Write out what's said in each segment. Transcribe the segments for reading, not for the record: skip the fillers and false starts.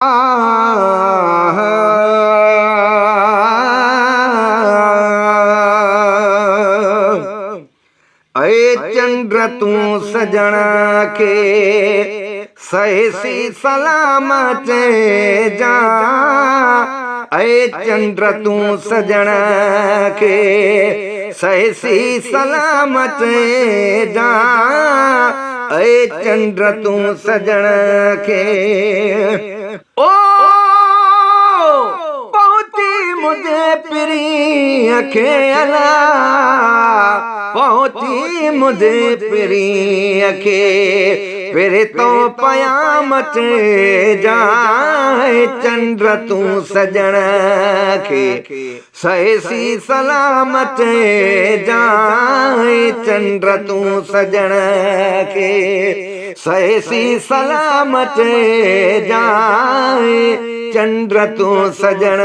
अए चंद्र तू सजण के सहसी सलामत जा। अए चंद्र तू सजण के सहसी सलामत जा। अए चंद्र तू सजण के ओ पहुंची मुझे प्रिय खेला, पहुंची मुझे प्रिय के फिर तो पयामत जाए। चंद्र तू सजण के सहसी सलामत जाए। चंद्र तू सजण के सहसी सलामत जाए। चंद्र तू सजण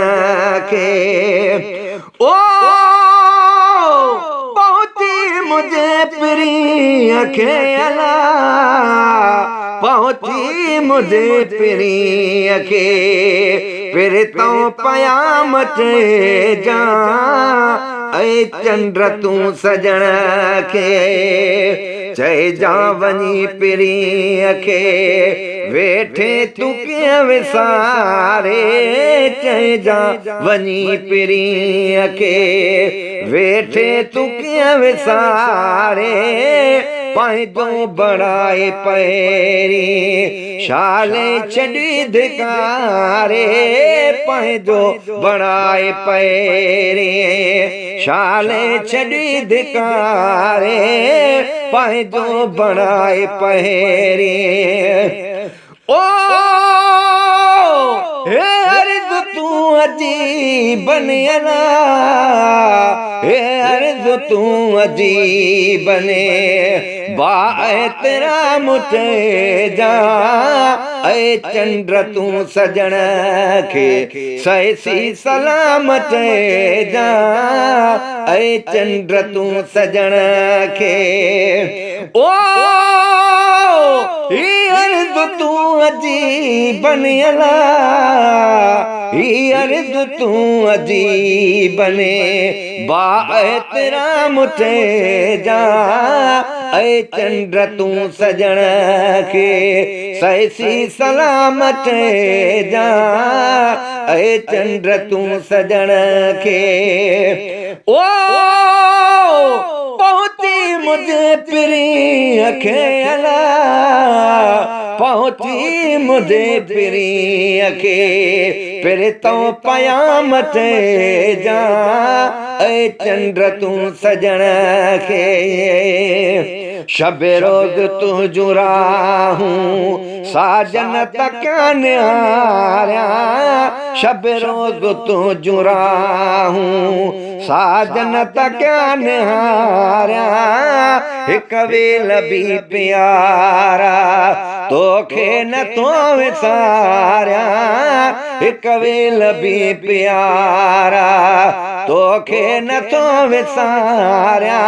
के ओ पहुंची मुझे प्रिय खेला, पहुंची मुझे प्रिय के फिर तो पयामत जा। अए चंद्र तू सजण के चए जा वनी प्रिय के वेठे तू के विसारे। चए जा वनी प्रिय के वेठे तू के विसारे। पंहिंजो बड़ाए पैरी शाले छॾी धिकारे। पंहिंजो बड़ाए पैरी शाले छॾी धिकारे। पंहिंजो बड़ाए पैरी ओ हे अर्ज़ तू अजीब बनियला। हे अर्ज़ तू अजीब बने बाए तेरा मुझे जा। अए चंद्र तू सजण के सहसी सलामत जा। अए चंद्र तू सजण के ओ अर्ज़ तू अजीब बनियला। अर्ज़ तू अजीब बने बाए तेरा मुझे जा। अए चंद्र तू सजण के सहसी सलामत जा। अए चंद्र तू सजण के ओ पहुंची मुझे प्रिय खेला, पहुंची मुझे प्रिय के फिर तो पयामत जा। अए चंद्र तू सजण के शब रोज तू जुरा हूँ साजन तक न्यारा। शब रोज तू जुरा हूँ साजन तक न्यारा। हिक वेल भी प्यारा तोखे न तो विसारिया। हिक वेल भी प्यारा तोखे न तो विसारिया।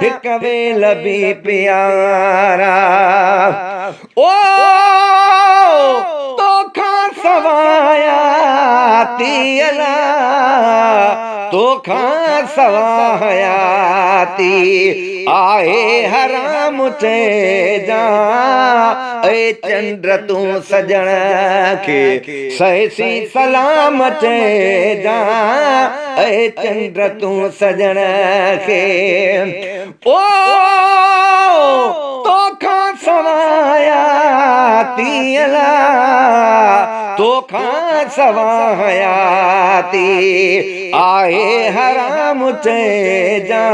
हिक वेल भी प्यारा ओ तोखा सवाया तीअला। तोखा सवाया ती आए हराम ते जा। अए चंद्र तू सजण के सहसी सलामत जा। अए चंद्र तू सजण के ओ तोखा सवाया तीअला। तोखा सवाया ती आए हराम ते जा।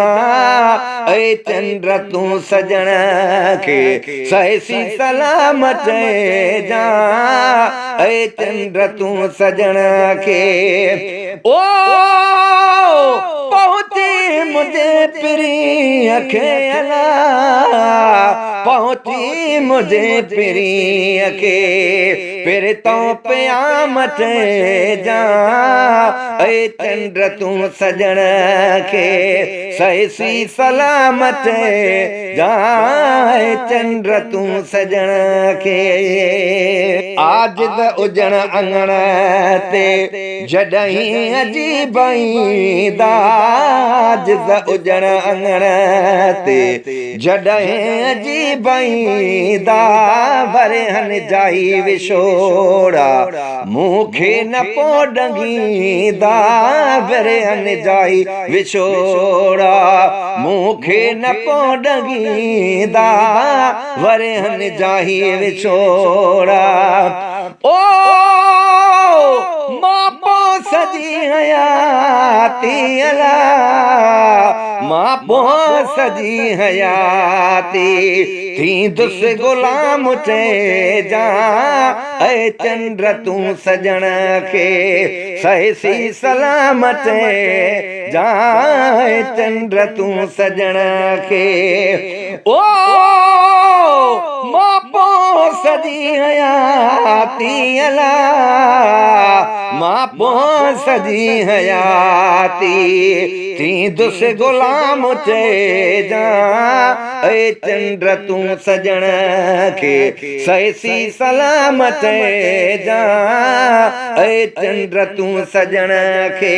अए चंद्र तू सजण के सहसी सलामत जा। अए चंद्र तू सजण के ओ पहुंची मुझे प्रिय खेला, पहुंची मुझे प्रिय के फिर तो क़यामत जा ऐ चंद्र तू सजण खे सही सलामत जा ऐ चंद्र तू सजण खे आजिज़ उजण अंगण ते जॾहिं अजीब ईंदा आजिज़ उजण अंगण ते जॾहिं अजीब ईंदा वरे हन जाई विछोड़ा मूंखे न पो ॾंगींदा वरे हन जाई विछोड़ा मूंखे न पो ॾंगींदा वरे हन जाई विछोड़ा ओ मां पो सजी हयाती अला मां पो सजी हयाती थींदुस गुलाम चइजा ऐ चंद्र तू सजण खे सही सलामत जा ऐ चंद्र तू सजण खे ओ मां पो सजी हयाती अला मां पो सजी हयाती थींदुस गुलाम चइजा ऐ चंद्र तू सजण खे सही सलामत जा ऐ चंद्र तू सजण खे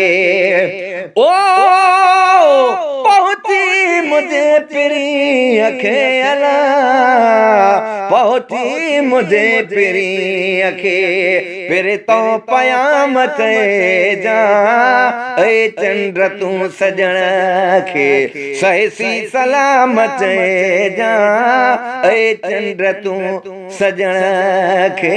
ओ पहुची मुझे प्रिय खे अला पहुची मुझे प्रिय खे फिर तो क़यामत जा ऐ चंद्र तू सजण खे सही सलामत जा ऐ चंद्र तू सजण खे